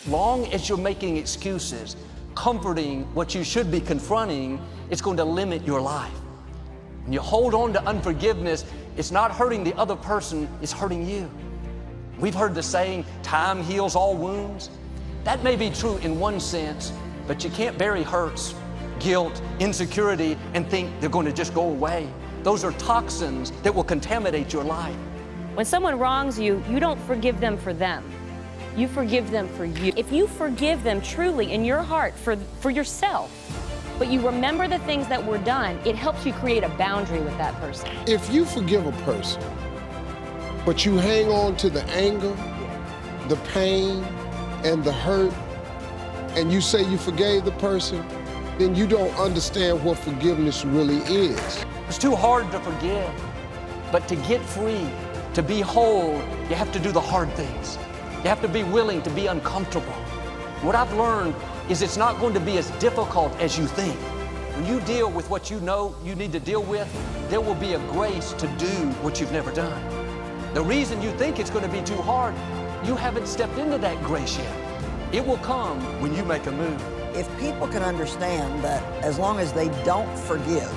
Long as you're making excuses, comforting what you should be confronting, it's going to limit your life. When you hold on to unforgiveness, it's not hurting the other person, it's hurting you. We've heard the saying, time heals all wounds. That may be true in one sense, but you can't bury hurts, guilt, insecurity, and think they're going to just go away. Those are toxins that will contaminate your life. When someone wrongs you, you don't forgive them for them. You forgive them for you. If you forgive them truly in your heart for yourself, but you remember the things that were done, it helps you create a boundary with that person. If you forgive a person, but you hang on to the anger, the pain, and the hurt, and you say you forgave the person, then you don't understand what forgiveness really is. It's too hard to forgive, but to get free, to be whole, you have to do the hard things. You have to be willing to be uncomfortable. What I've learned is it's not going to be as difficult as you think. When you deal with what you know you need to deal with, there will be a grace to do what you've never done. The reason you think it's going to be too hard, you haven't stepped into that grace yet. It will come when you make a move. If people can understand that as long as they don't forgive,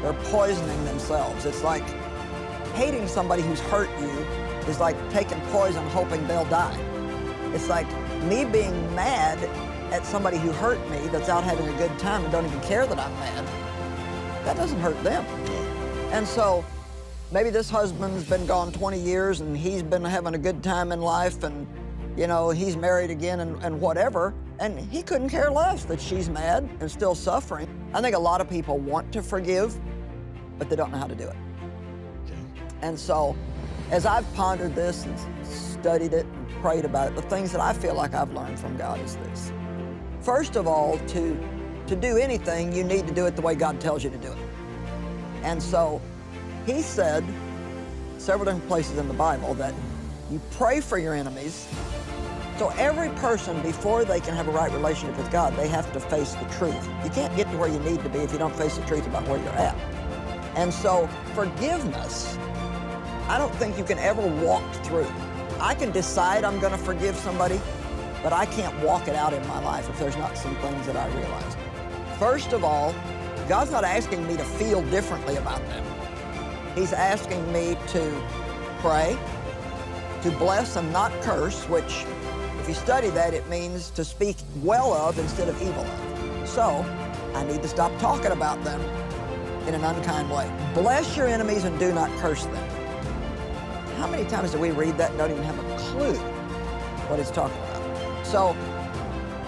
they're poisoning themselves. It's like hating somebody who's hurt you is like taking poison hoping they'll die. It's like me being mad at somebody who hurt me that's out having a good time and don't even care that I'm mad. That doesn't hurt them. And so maybe this husband's been gone 20 years and he's been having a good time in life and, you know, he's married again and whatever, and he couldn't care less that she's mad and still suffering. I think a lot of people want to forgive, but they don't know how to do it. And so, as I've pondered this and studied it and prayed about it, the things that I feel like I've learned from God is this. First of all, to do anything, you need to do it the way God tells you to do it. And so, He said, several different places in the Bible, that you pray for your enemies. So every person, before they can have a right relationship with God, they have to face the truth. You can't get to where you need to be if you don't face the truth about where you're at. And so, forgiveness, I don't think you can ever walk through. I can decide I'm going to forgive somebody, but I can't walk it out in my life if there's not some things that I realize. First of all, God's not asking me to feel differently about them. He's asking me to pray, to bless and not curse, which, if you study that, it means to speak well of instead of evil of. So, I need to stop talking about them in an unkind way. Bless your enemies and do not curse them. How many times do we read that and don't even have a clue what it's talking about? So,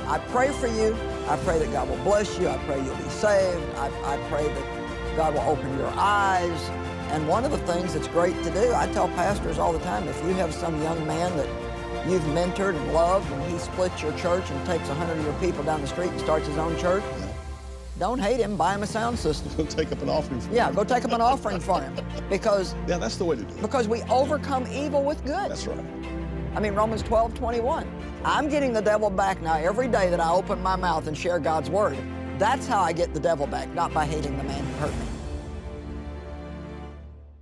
I pray for you. I pray that God will bless you. I pray you'll be saved. I pray that God will open your eyes. And one of the things that's great to do, I tell pastors all the time, if you have some young man that you've mentored and loved and he splits your church and takes 100 of your people down the street and starts his own church, don't hate him, buy him a sound system. Go take up an offering for him. Yeah, go take up an offering for him. Because yeah, that's the way to do it. Because we overcome evil with good. That's right. I mean, Romans 12:21. I'm getting the devil back now every day that I open my mouth and share God's word. That's how I get the devil back, not by hating the man who hurt me.